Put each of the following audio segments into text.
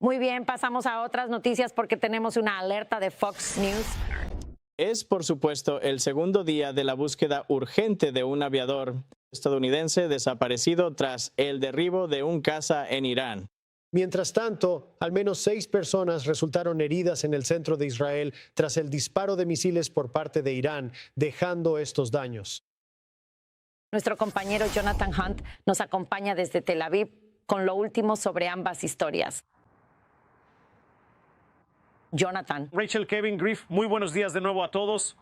Muy bien, pasamos a otras noticias porque tenemos una alerta de Fox News. Es, por supuesto, el segundo día de la búsqueda urgente de un aviador estadounidense desaparecido tras el derribo de un caza en Irán. Mientras tanto, al menos 6 personas resultaron heridas en el centro de Israel tras el disparo de misiles por parte de Irán, dejando estos daños. Nuestro compañero Jonathan Hunt nos acompaña desde Tel Aviv con lo último sobre ambas historias. Jonathan. Rachel, Kevin, Griff, muy buenos días de nuevo a todos.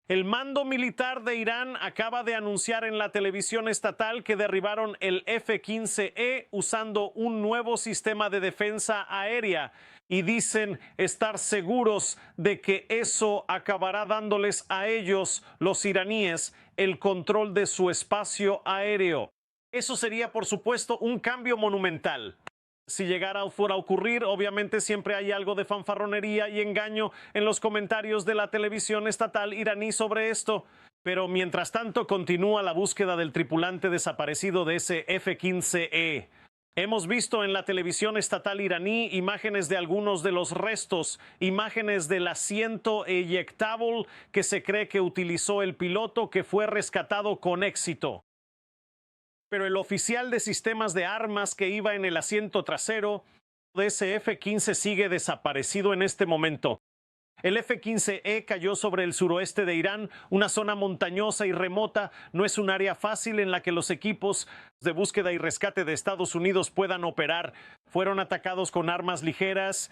El mando militar de Irán acaba de anunciar en la televisión estatal que derribaron el F-15E usando un nuevo sistema de defensa aérea y dicen estar seguros de que eso acabará dándoles a ellos, los iraníes, el control de su espacio aéreo. Eso sería, por supuesto, un cambio monumental. Si llegara fuera a ocurrir, obviamente siempre hay algo de fanfarronería y engaño en los comentarios de la televisión estatal iraní sobre esto. Pero mientras tanto continúa la búsqueda del tripulante desaparecido de ese F-15E. Hemos visto en la televisión estatal iraní imágenes de algunos de los restos, imágenes del asiento eyectable que se cree que utilizó el piloto que fue rescatado con éxito. Pero el oficial de sistemas de armas que iba en el asiento trasero de ese F-15 sigue desaparecido en este momento. El F-15E cayó sobre el suroeste de Irán, una zona montañosa y remota. No es un área fácil en la que los equipos de búsqueda y rescate de Estados Unidos puedan operar. Fueron atacados con armas ligeras.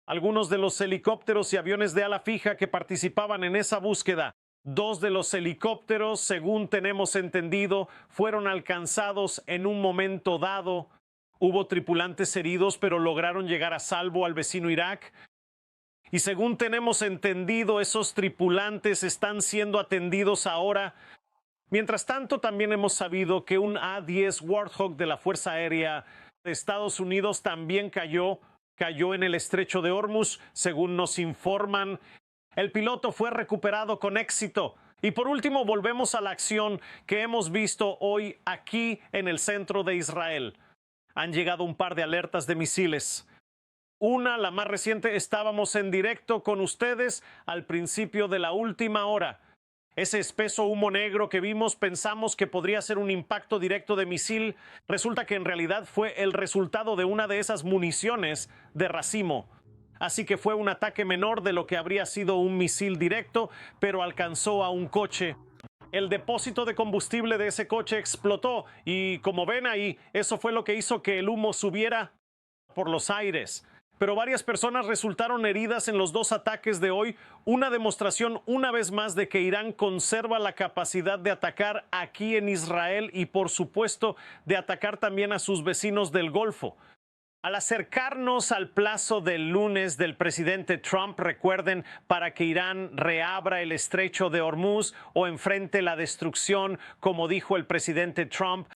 Algunos de los helicópteros y aviones de ala fija que participaban en esa búsqueda. 2 de los helicópteros, según tenemos entendido, fueron alcanzados en un momento dado. Hubo tripulantes heridos, pero lograron llegar a salvo al vecino Irak. Y según tenemos entendido, esos tripulantes están siendo atendidos ahora. Mientras tanto, también hemos sabido que un A-10 Warthog de la Fuerza Aérea de Estados Unidos también cayó en el estrecho de Hormuz, según nos informan. El piloto fue recuperado con éxito. Y por último, volvemos a la acción que hemos visto hoy aquí en el centro de Israel. Han llegado un par de alertas de misiles. Una, la más reciente, estábamos en directo con ustedes al principio de la última hora. Ese espeso humo negro que vimos pensamos que podría ser un impacto directo de misil. Resulta que en realidad fue el resultado de una de esas municiones de racimo. Así que fue un ataque menor de lo que habría sido un misil directo, pero alcanzó a un coche. El depósito de combustible de ese coche explotó y, como ven ahí, eso fue lo que hizo que el humo subiera por los aires. Pero varias personas resultaron heridas en los 2 ataques de hoy, una demostración una vez más de que Irán conserva la capacidad de atacar aquí en Israel y, por supuesto, de atacar también a sus vecinos del Golfo. Al acercarnos al plazo del lunes del presidente Trump, recuerden, para que Irán reabra el estrecho de Hormuz o enfrente la destrucción, como dijo el presidente Trump,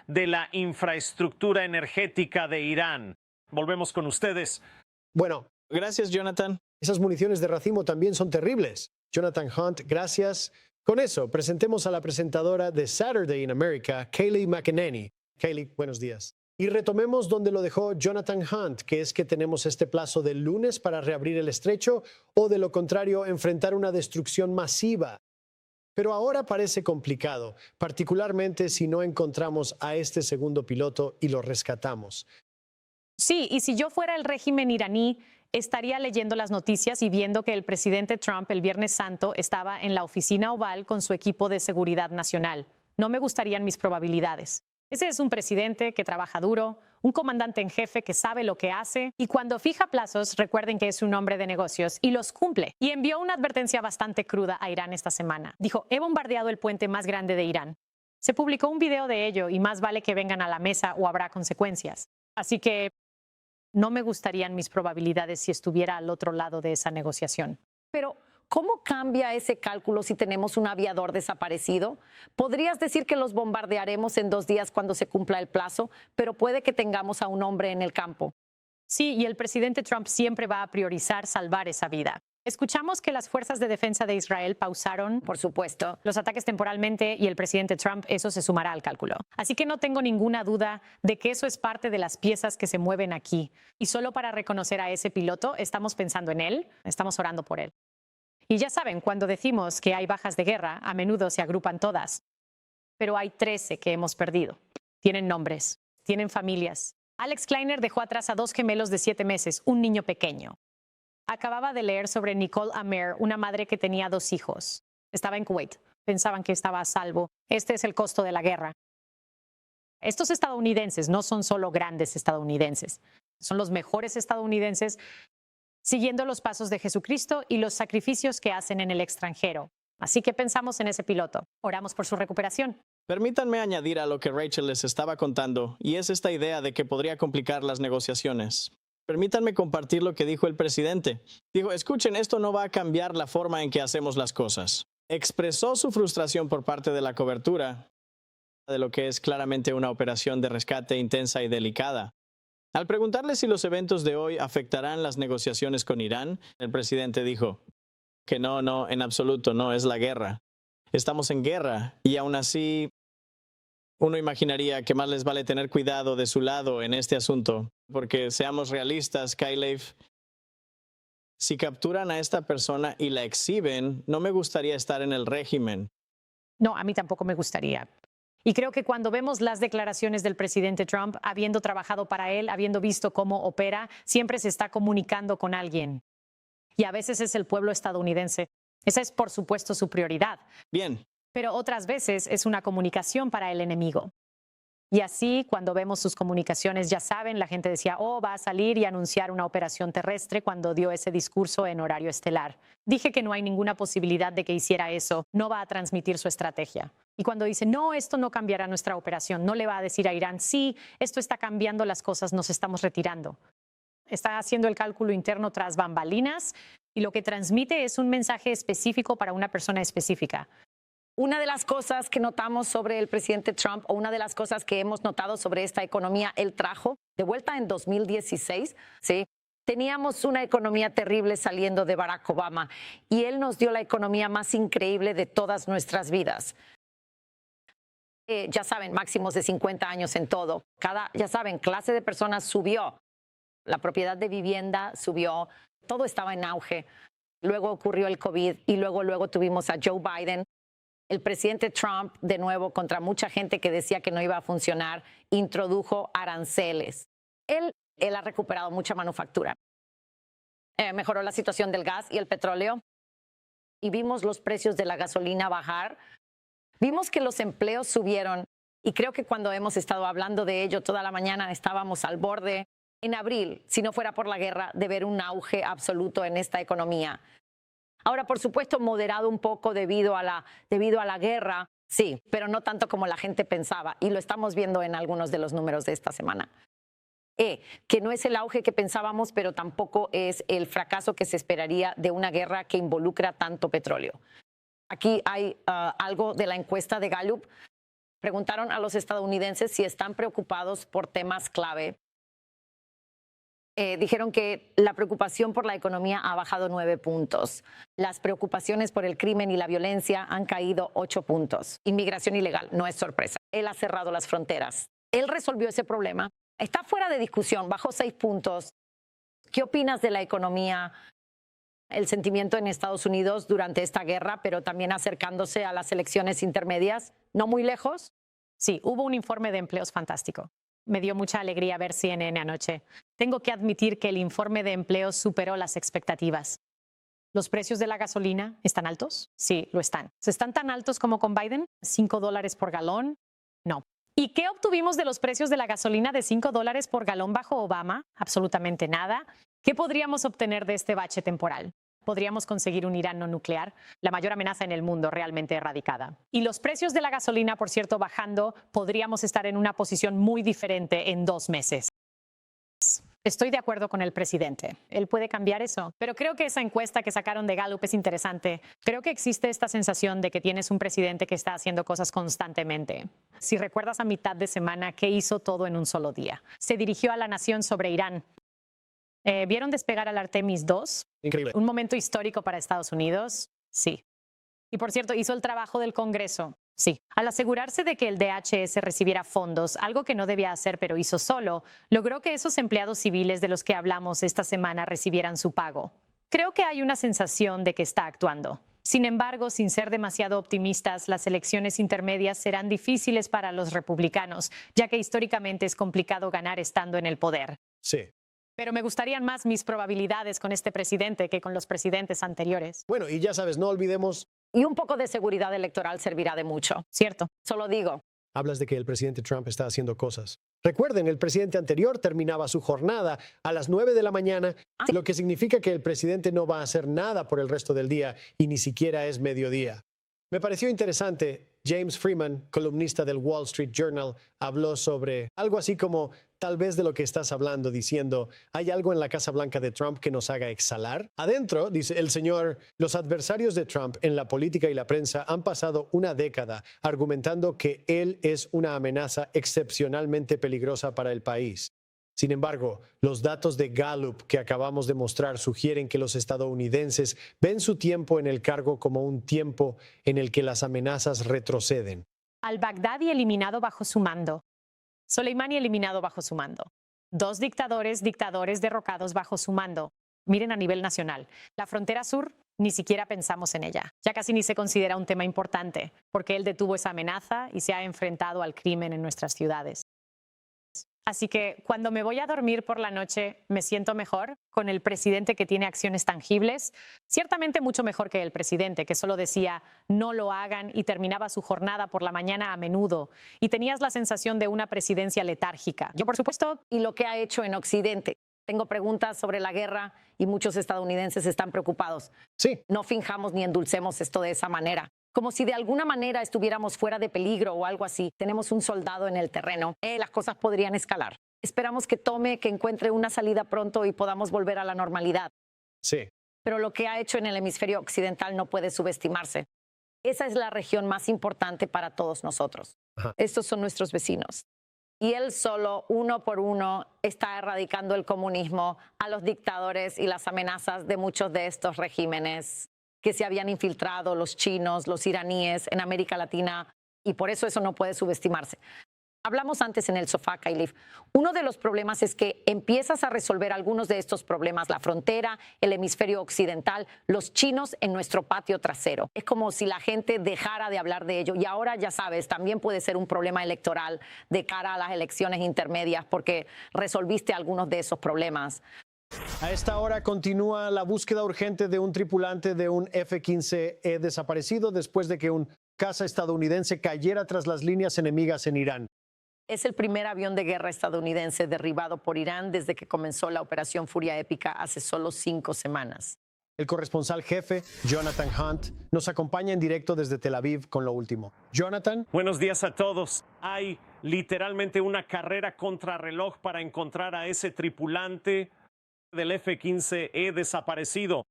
de la infraestructura energética de Irán. Volvemos con ustedes. Bueno, Gracias, Jonathan. esas municiones de racimo también son terribles. Jonathan Hunt, gracias. Con eso, presentemos a la presentadora de Saturday in America, Kayleigh McEnany. Kayleigh, buenos días. Y retomemos donde lo dejó Jonathan Hunt, que es que tenemos este plazo del lunes para reabrir el estrecho o, de lo contrario, enfrentar una destrucción masiva. Pero ahora parece complicado, particularmente si no encontramos a este segundo piloto y lo rescatamos. Sí, y si yo fuera el régimen iraní, estaría leyendo las noticias y viendo que el presidente Trump el Viernes Santo estaba en la oficina oval con su equipo de seguridad nacional. No me gustarían mis probabilidades. Ese es un presidente que trabaja duro, un comandante en jefe que sabe lo que hace y cuando fija plazos, recuerden que es un hombre de negocios y los cumple. Y envió una advertencia bastante cruda a Irán esta semana. Dijo, he bombardeado el puente más grande de Irán. Se publicó un video de ello y más vale que vengan a la mesa o habrá consecuencias. Así que no me gustarían mis probabilidades si estuviera al otro lado de esa negociación. Pero, ¿cómo cambia ese cálculo si tenemos un aviador desaparecido? Podrías decir que los bombardearemos en 2 días cuando se cumpla el plazo, pero puede que tengamos a un hombre en el campo. Sí, y el presidente Trump siempre va a priorizar salvar esa vida. Escuchamos que las fuerzas de defensa de Israel pausaron Por supuesto. los ataques temporalmente y el presidente Trump, eso se sumará al cálculo. Así que no tengo ninguna duda de que eso es parte de las piezas que se mueven aquí. Y solo para reconocer a ese piloto, estamos pensando en él, estamos orando por él. Y ya saben, cuando decimos que hay bajas de guerra, a menudo se agrupan todas. Pero hay 13 que hemos perdido. Tienen nombres, tienen familias. Alex Kleiner dejó atrás a 2 gemelos de 7 meses, un niño pequeño. Acababa de leer sobre Nicole Amer, una madre que tenía 2 hijos. Estaba en Kuwait. Pensaban que estaba a salvo. Este es el costo de la guerra. Estos estadounidenses no son solo grandes estadounidenses. Son los mejores estadounidenses siguiendo los pasos de Jesucristo y los sacrificios que hacen en el extranjero. Así que pensamos en ese piloto. Oramos por su recuperación. Permítanme añadir a lo que Rachel les estaba contando, y es esta idea de que podría complicar las negociaciones. Permítanme compartir lo que dijo el presidente. Dijo, escuchen, esto no va a cambiar la forma en que hacemos las cosas. Expresó su frustración por parte de la cobertura de lo que es claramente una operación de rescate intensa y delicada. Al preguntarle si los eventos de hoy afectarán las negociaciones con Irán, el presidente dijo que no, en absoluto, no es la guerra. Estamos en guerra y aún así uno imaginaría que más les vale tener cuidado de su lado en este asunto, porque seamos realistas, Kayleigh, si capturan a esta persona y la exhiben, no me gustaría estar en el régimen. No, a mí tampoco me gustaría. Y creo que cuando vemos las declaraciones del presidente Trump, habiendo trabajado para él, habiendo visto cómo opera, siempre se está comunicando con alguien. Y a veces es el pueblo estadounidense. Esa es, por supuesto, su prioridad. Bien. Pero otras veces es una comunicación para el enemigo. Y así, cuando vemos sus comunicaciones, ya saben, la gente decía, va a salir y anunciar una operación terrestre cuando dio ese discurso en horario estelar. Dije que no hay ninguna posibilidad de que hiciera eso, no va a transmitir su estrategia. Y cuando dice, no, esto no cambiará nuestra operación, no le va a decir a Irán, sí, esto está cambiando las cosas, nos estamos retirando. Está haciendo el cálculo interno tras bambalinas y lo que transmite es un mensaje específico para una persona específica. Una de las cosas que notamos sobre el presidente Trump, o una de las cosas que hemos notado sobre esta economía, él trajo de vuelta en 2016, ¿sí? Teníamos una economía terrible saliendo de Barack Obama y él nos dio la economía más increíble de todas nuestras vidas. Ya saben, máximos de 50 años en todo. Ya saben, clase de personas subió. La propiedad de vivienda subió. Todo estaba en auge. Luego ocurrió el COVID y luego tuvimos a Joe Biden. El presidente Trump, de nuevo, contra mucha gente que decía que no iba a funcionar, introdujo aranceles. Él ha recuperado mucha manufactura. Mejoró la situación del gas y el petróleo. Y vimos los precios de la gasolina bajar. Vimos que los empleos subieron. Y creo que cuando hemos estado hablando de ello toda la mañana estábamos al borde, en abril, si no fuera por la guerra, de ver un auge absoluto en esta economía. Ahora, por supuesto, moderado un poco debido a la guerra, sí, pero no tanto como la gente pensaba. Y lo estamos viendo en algunos de los números de esta semana. Que no es el auge que pensábamos, pero tampoco es el fracaso que se esperaría de una guerra que involucra tanto petróleo. Aquí hay algo de la encuesta de Gallup. Preguntaron a los estadounidenses si están preocupados por temas clave. Dijeron que la preocupación por la economía ha bajado 9 puntos. Las preocupaciones por el crimen y la violencia han caído 8 puntos. Inmigración ilegal, no es sorpresa. Él ha cerrado las fronteras. Él resolvió ese problema. Está fuera de discusión, bajó 6 puntos. ¿Qué opinas de la economía? El sentimiento en Estados Unidos durante esta guerra, pero también acercándose a las elecciones intermedias, no muy lejos. Sí, hubo un informe de empleos fantástico. Me dio mucha alegría ver CNN anoche. Tengo que admitir que el informe de empleos superó las expectativas. ¿Los precios de la gasolina están altos? Sí, lo están. ¿Están tan altos como con Biden? ¿$5 por galón? No. ¿Y qué obtuvimos de los precios de la gasolina de $5 por galón bajo Obama? Absolutamente nada. ¿Qué podríamos obtener de este bache temporal? Podríamos conseguir un Irán no nuclear, la mayor amenaza en el mundo realmente erradicada. Y los precios de la gasolina, por cierto, bajando, podríamos estar en una posición muy diferente en 2 meses. Estoy de acuerdo con el presidente. Él puede cambiar eso. Pero creo que esa encuesta que sacaron de Gallup es interesante. Creo que existe esta sensación de que tienes un presidente que está haciendo cosas constantemente. Si recuerdas a mitad de semana, que hizo todo en un solo día. Se dirigió a la nación sobre Irán. ¿Vieron despegar al Artemis 2? Increíble. Un momento histórico para Estados Unidos. Sí. Y por cierto, hizo el trabajo del Congreso. Sí. Al asegurarse de que el DHS recibiera fondos, algo que no debía hacer pero hizo solo, logró que esos empleados civiles de los que hablamos esta semana recibieran su pago. Creo que hay una sensación de que está actuando. Sin embargo, sin ser demasiado optimistas, las elecciones intermedias serán difíciles para los republicanos, ya que históricamente es complicado ganar estando en el poder. Sí. Pero me gustarían más mis probabilidades con este presidente que con los presidentes anteriores. Bueno, y ya sabes, no olvidemos, Y un poco de seguridad electoral servirá de mucho. Cierto. Solo digo, hablas de que el presidente Trump está haciendo cosas. Recuerden, el presidente anterior terminaba su jornada a las 9 de la mañana, lo que significa que el presidente no va a hacer nada por el resto del día y ni siquiera es mediodía. Me pareció interesante, James Freeman, columnista del Wall Street Journal, habló sobre algo así como tal vez de lo que estás hablando, diciendo, ¿hay algo en la Casa Blanca de Trump que nos haga exhalar? Adentro, dice el señor, los adversarios de Trump en la política y la prensa han pasado una década argumentando que él es una amenaza excepcionalmente peligrosa para el país. Sin embargo, los datos de Gallup que acabamos de mostrar sugieren que los estadounidenses ven su tiempo en el cargo como un tiempo en el que las amenazas retroceden. Al-Baghdadi eliminado bajo su mando. Soleimani eliminado bajo su mando. 2 dictadores derrocados bajo su mando. Miren a nivel nacional. La frontera sur, ni siquiera pensamos en ella. Ya casi ni se considera un tema importante, porque él detuvo esa amenaza y se ha enfrentado al crimen en nuestras ciudades. Así que cuando me voy a dormir por la noche me siento mejor con el presidente que tiene acciones tangibles, ciertamente mucho mejor que el presidente que solo decía no lo hagan y terminaba su jornada por la mañana a menudo y tenías la sensación de una presidencia letárgica. Yo, por supuesto, y lo que ha hecho en Occidente. Tengo preguntas sobre la guerra y muchos estadounidenses están preocupados. Sí, No finjamos ni endulcemos esto de esa manera. Como si de alguna manera estuviéramos fuera de peligro o algo así. Tenemos un soldado en el terreno. Las cosas podrían escalar. Esperamos que encuentre una salida pronto y podamos volver a la normalidad. sí. Pero lo que ha hecho en el hemisferio occidental no puede subestimarse. Esa es la región más importante para todos nosotros. Ajá. Estos son nuestros vecinos. Y él solo, uno por uno, está erradicando el comunismo, a los dictadores y las amenazas de muchos de estos regímenes que se habían infiltrado, los chinos, los iraníes en América Latina, y por eso no puede subestimarse. Hablamos antes en el sofá, Kailif. Uno de los problemas es que empiezas a resolver algunos de estos problemas, la frontera, el hemisferio occidental, los chinos en nuestro patio trasero. Es como si la gente dejara de hablar de ello. Y ahora, ya sabes, también puede ser un problema electoral de cara a las elecciones intermedias porque resolviste algunos de esos problemas. A esta hora continúa la búsqueda urgente de un tripulante de un F-15E desaparecido después de que un caza estadounidense cayera tras las líneas enemigas en Irán. Es el primer avión de guerra estadounidense derribado por Irán desde que comenzó la Operación Furia Épica hace solo 5 semanas. El corresponsal jefe, Jonathan Hunt, nos acompaña en directo desde Tel Aviv con lo último. Jonathan. Buenos días a todos. Hay literalmente una carrera contrarreloj para encontrar a ese tripulante del F-15E desaparecido.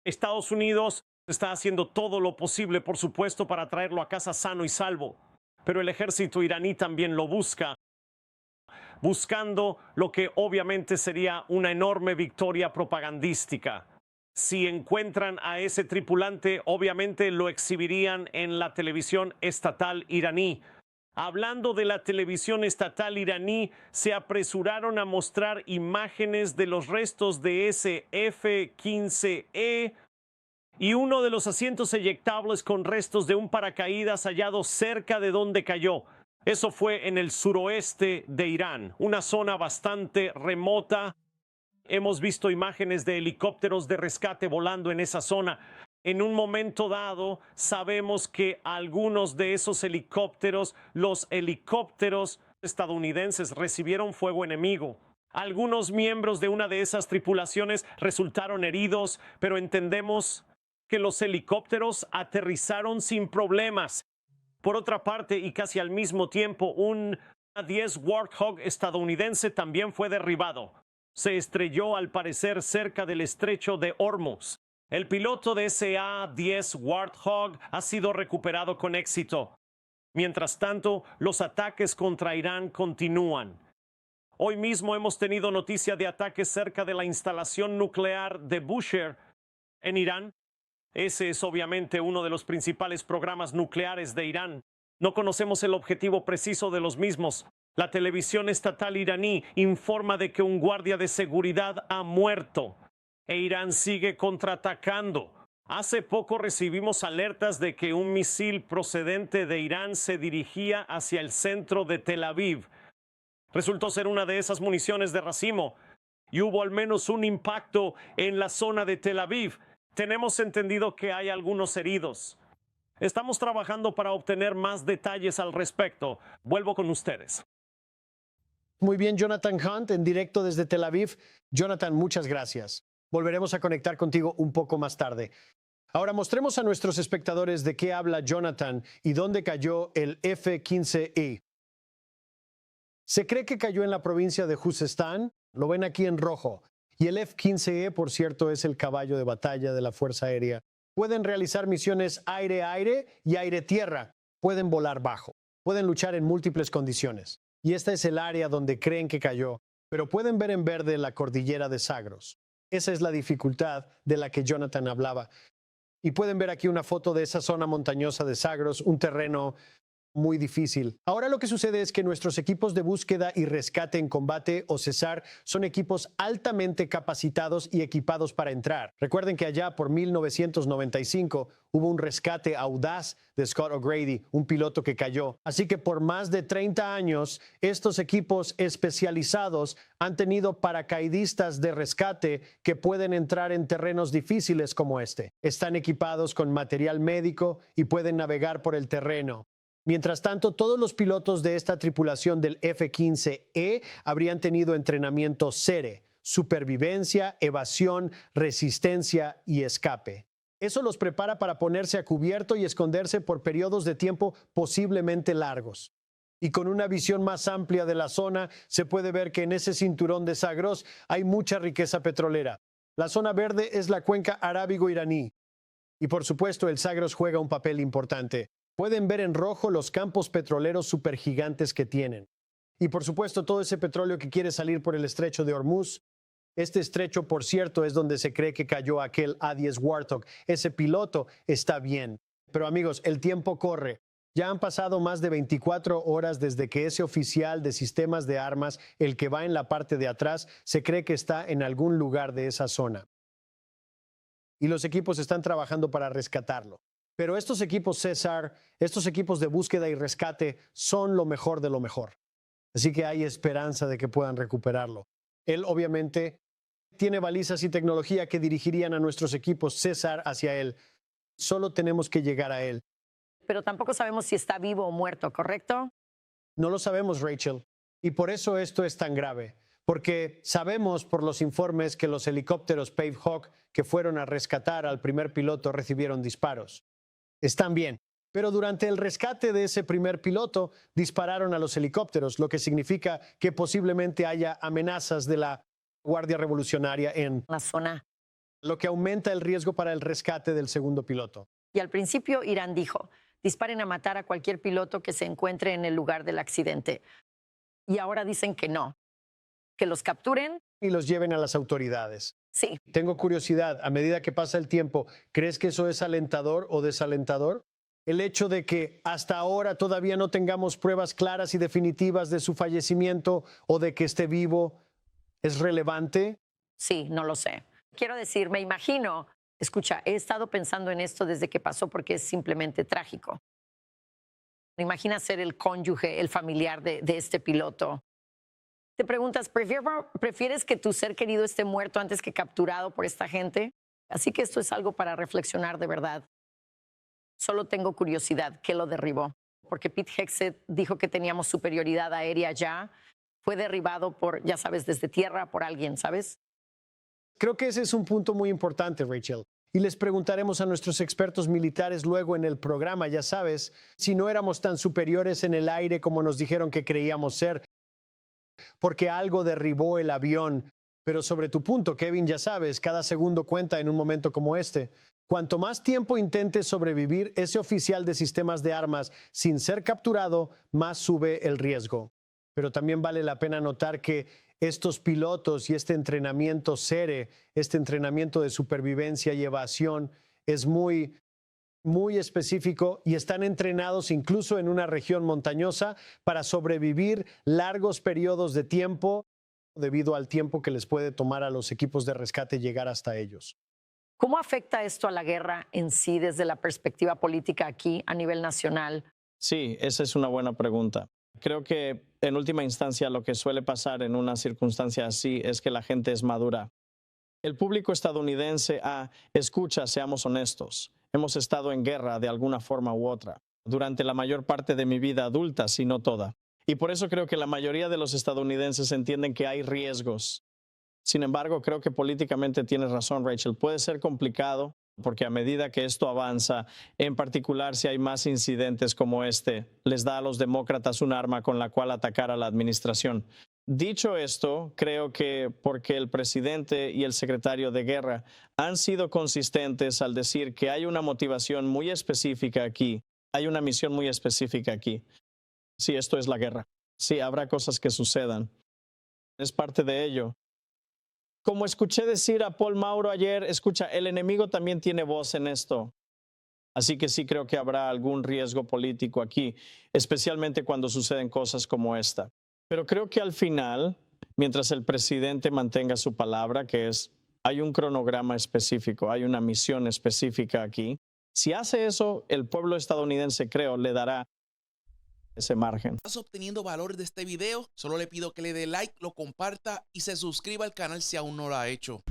Estados Unidos está haciendo todo lo posible, por supuesto, para traerlo a casa sano y salvo. Pero el ejército iraní también lo busca, buscando lo que obviamente sería una enorme victoria propagandística. Si encuentran a ese tripulante, obviamente lo exhibirían en la televisión estatal iraní. Hablando de la televisión estatal iraní, se apresuraron a mostrar imágenes de los restos de ese F-15E y uno de los asientos eyectables con restos de un paracaídas hallado cerca de donde cayó. Eso fue en el suroeste de Irán, una zona bastante remota. Hemos visto imágenes de helicópteros de rescate volando en esa zona. En un momento dado, sabemos que algunos de esos helicópteros, los helicópteros estadounidenses, recibieron fuego enemigo. Algunos miembros de una de esas tripulaciones resultaron heridos, pero entendemos que los helicópteros aterrizaron sin problemas. Por otra parte, y casi al mismo tiempo, un A-10 Warthog estadounidense también fue derribado. Se estrelló al parecer cerca del estrecho de Hormuz. El piloto de ese A-10 Warthog ha sido recuperado con éxito. Mientras tanto, los ataques contra Irán continúan. Hoy mismo hemos tenido noticia de ataques cerca de la instalación nuclear de Bushehr en Irán. Ese es obviamente uno de los principales programas nucleares de Irán. No conocemos el objetivo preciso de los mismos. La televisión estatal iraní informa de que un guardia de seguridad ha muerto e Irán sigue contraatacando. Hace poco recibimos alertas de que un misil procedente de Irán se dirigía hacia el centro de Tel Aviv. Resultó ser una de esas municiones de racimo y hubo al menos un impacto en la zona de Tel Aviv. Tenemos entendido que hay algunos heridos. Estamos trabajando para obtener más detalles al respecto. Vuelvo con ustedes. Muy bien, Jonathan Hunt, en directo desde Tel Aviv. Jonathan, muchas gracias. Volveremos a conectar contigo un poco más tarde. Ahora mostremos a nuestros espectadores de qué habla Jonathan y dónde cayó el F-15E. Se cree que cayó en la provincia de Juzestán, lo ven aquí en rojo. Y el F-15E, por cierto, es el caballo de batalla de la Fuerza Aérea. Pueden realizar misiones aire-aire y aire-tierra. Pueden volar bajo. Pueden luchar en múltiples condiciones. Y esta es el área donde creen que cayó, pero pueden ver en verde la cordillera de Zagros. Esa es la dificultad de la que Jonathan hablaba. Y pueden ver aquí una foto de esa zona montañosa de Zagros, un terreno muy difícil. Ahora lo que sucede es que nuestros equipos de búsqueda y rescate en combate o CESAR son equipos altamente capacitados y equipados para entrar. Recuerden que allá por 1995 hubo un rescate audaz de Scott O'Grady, un piloto que cayó. Así que por más de 30 años, estos equipos especializados han tenido paracaidistas de rescate que pueden entrar en terrenos difíciles como este. Están equipados con material médico y pueden navegar por el terreno. Mientras tanto, todos los pilotos de esta tripulación del F-15E habrían tenido entrenamiento SERE, supervivencia, evasión, resistencia y escape. Eso los prepara para ponerse a cubierto y esconderse por periodos de tiempo posiblemente largos. Y con una visión más amplia de la zona, se puede ver que en ese cinturón de Zagros hay mucha riqueza petrolera. La zona verde es la cuenca arábigo-iraní. Y por supuesto, el Zagros juega un papel importante. Pueden ver en rojo los campos petroleros supergigantes que tienen. Y por supuesto, todo ese petróleo que quiere salir por el estrecho de Hormuz. Este estrecho, por cierto, es donde se cree que cayó aquel A-10 Warthog. Ese piloto está bien. Pero amigos, el tiempo corre. Ya han pasado más de 24 horas desde que ese oficial de sistemas de armas, el que va en la parte de atrás, se cree que está en algún lugar de esa zona. Y los equipos están trabajando para rescatarlo. Pero estos equipos CESAR, estos equipos de búsqueda y rescate son lo mejor de lo mejor. Así que hay esperanza de que puedan recuperarlo. Él obviamente tiene balizas y tecnología que dirigirían a nuestros equipos CESAR hacia él. Solo tenemos que llegar a él. Pero tampoco sabemos si está vivo o muerto, ¿correcto? No lo sabemos, Rachel. Y por eso esto es tan grave. Porque sabemos por los informes que los helicópteros Pave Hawk que fueron a rescatar al primer piloto recibieron disparos. Están bien, pero durante el rescate de ese primer piloto dispararon a los helicópteros, lo que significa que posiblemente haya amenazas de la Guardia Revolucionaria en la zona, lo que aumenta el riesgo para el rescate del segundo piloto. Y al principio Irán dijo, disparen a matar a cualquier piloto que se encuentre en el lugar del accidente. Y ahora dicen que no, que los capturen y los lleven a las autoridades. Sí. Tengo curiosidad, a medida que pasa el tiempo, ¿crees que eso es alentador o desalentador? El hecho de que hasta ahora todavía no tengamos pruebas claras y definitivas de su fallecimiento o de que esté vivo, ¿es relevante? Sí, no lo sé. Quiero decir, me imagino, escucha, he estado pensando en esto desde que pasó porque es simplemente trágico. Imagina ser el cónyuge, el familiar de este piloto. Te preguntas, ¿prefieres que tu ser querido esté muerto antes que capturado por esta gente? Así que esto es algo para reflexionar de verdad. Solo tengo curiosidad, ¿qué lo derribó? Porque Pete Hegseth dijo que teníamos superioridad aérea ya. Fue derribado por, ya sabes, desde tierra por alguien, ¿sabes? Creo que ese es un punto muy importante, Rachel. Y les preguntaremos a nuestros expertos militares luego en el programa, ya sabes, si no éramos tan superiores en el aire como nos dijeron que creíamos ser. Porque algo derribó el avión. Pero sobre tu punto, Kevin, ya sabes, cada segundo cuenta en un momento como este. Cuanto más tiempo intente sobrevivir ese oficial de sistemas de armas sin ser capturado, más sube el riesgo. pero también vale la pena notar que estos pilotos y este entrenamiento SERE, este entrenamiento de supervivencia y evasión es muy específico y están entrenados incluso en una región montañosa para sobrevivir largos periodos de tiempo debido al tiempo que les puede tomar a los equipos de rescate llegar hasta ellos. ¿Cómo afecta esto a la guerra en sí desde la perspectiva política aquí a nivel nacional? Sí, esa es una buena pregunta. Creo que en última instancia lo que suele pasar en una circunstancia así es que la gente es madura. El público estadounidense escucha, seamos honestos. Hemos estado en guerra de alguna forma u otra durante la mayor parte de mi vida adulta, si no toda. Y por eso creo que la mayoría de los estadounidenses entienden que hay riesgos. Sin embargo, creo que políticamente tienes razón, Rachel. Puede ser complicado porque a medida que esto avanza, en particular si hay más incidentes como este, les da a los demócratas un arma con la cual atacar a la administración. Dicho esto, creo que porque el presidente y el secretario de guerra han sido consistentes al decir que hay una motivación muy específica aquí, hay una misión muy específica aquí. Sí, esto es la guerra. Sí, habrá cosas que sucedan. Es parte de ello. Como escuché decir a Paul Mauro ayer, escucha, el enemigo también tiene voz en esto. Así que sí creo que habrá algún riesgo político aquí, especialmente cuando suceden cosas como esta. Pero creo que al final, mientras el presidente mantenga su palabra, que es, hay un cronograma específico, hay una misión específica aquí, si hace eso, el pueblo estadounidense, creo, le dará ese margen. ¿Estás obteniendo valor de este video? Solo le pido que le dé like, lo comparta y se suscriba al canal si aún no lo ha hecho.